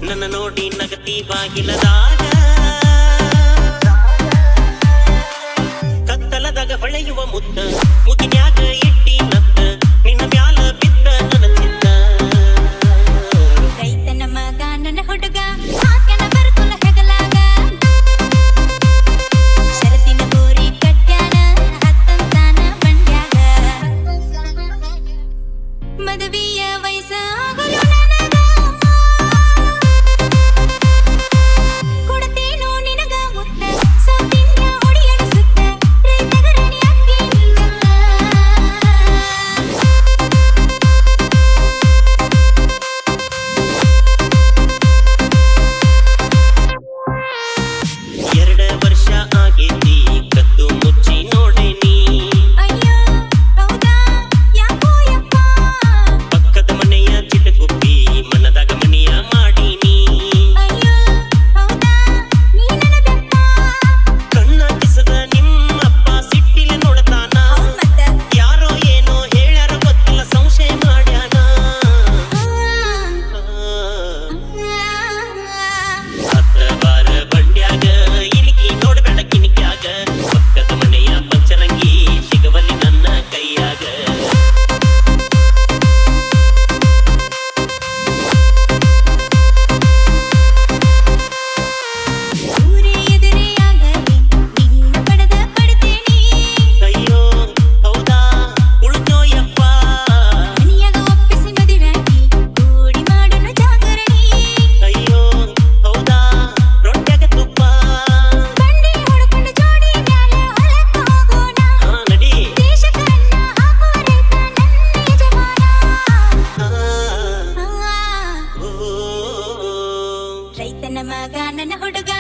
ನನ್ನ ನೋಡಿ ನಗತಿ ಬಾಗಿಲದಾಗ ಕತ್ತಲದಾಗ ಹೊಳೆಯುವ ಮುತ್ತ ಮುಗಿನ್ಯಾಗ ಇಟ್ಟಿ ನತ್ತ ನಿನ್ನ ಮ್ಯಾಲ ಬಿದ್ದ ನನ್ನ ಚಿತ್ತ ರೈತನ ಮಗ ನನ್ನ ಹುಡುಗ ಹಾಕ್ಯಾನ ಬರಕುಲ ಹೆಗಲಾಗ ಶರತಿನ ಗೋರಿ ಕಟ್ಯಾನ ಹತ್ತಂತಾನ ಬಂಡ್ಯಾಗ ಮದುವೆಯ ವಯಸ್ಸಾಗಲು ನನಗ ಕೊಡ್ತೇನೋ ನಿನಗ ಮುತ್ತ ಸೌತಿನ್ಯ ಹೊಡಿಯಲು ಸುತ್ತ ರೈತಗ ರಾಣಿ ಅಕ್ಕಿ ನಿಲ್ಲತ್ತ ಎರಡ ವರ್ಷ ಆಗೇತಿ ಕದ್ದು ಮುಚ್ಚಿ ನೋಡೇನಿ ಅಯ್ಯೋ ಹೌದಾ ಯಾಕೋ ಯಪ್ಪ ಪಕ್ಕದ ಮನೆಯ ಚಿಟಗುಪ್ಪಿ ಮನದಾಗ ಮನಿಯ ಮಾಡೀನಿ ಅಯ್ಯೋ ಹೌದಾ ನೀ ನನ್ನ ಬೆಪ್ಪ ಕಣ್ಣ ಕಿಸದ ನಿಮ್ಮಪ್ಪ ಸಿಟ್ಟಿಲೆ ನೋಡತಾನ ಹೌದ್ ಮತ್ತ ಯಾರೋ ಏನೋ ಹೇಳ್ಯಾರ ಗೊತ್ತಿಲ್ಲ ಸಂಶಯ ಮಾಡ್ಯಾನ ಹತ್ತ ಬಾರ ಬಂಡ್ಯಾಗ ಇಲಿಗಿ ನೋಡಬೇಡ ಕಿಣಿಕ್ಯಾಗ ಪಕ್ಕದ ಮನೆಯ ಪಂಚರಂಗಿ ಸಿಗವಲ್ಲಿ ನನ್ನ ಕೈಯಾಗ ಊರೇ ಎದುರೆಯಾಗಲಿ ನಿನ್ನ ಪಡೆದ ಪಡ್ತೇನೆ ಅಯ್ಯೋ ಹೌದಾ ಉಳ್ದೋ ಯಪ್ಪ ಮನಿಯಾಗ ಒಪ್ಪಿಸಿ ಮದುವೆಯಾಗಿ ಕೂಡಿ ಮಾಡೋಣ ಜಾಗರಣಿ ಅಯ್ಯೋ ಹೌದಾ ರೊಟ್ಟ್ಯಾಗ ತುಪ್ಪ ಬಂಡಿ ಹೊಡ್ಕೊಂಡು ಜೋಡಿ ಮ್ಯಾಲ ಹೊಲಕ್ಕ ಹೋಗೋಣ ನಡಿ ದೇಶಕ್ಕ ಅನ್ನ ಹಾಕೋ ರೈತ ನನ್ನ ಯಜಮಾನ ಓ ರೈತನ ಮಗ ನನ್ನ ಹುಡುಗ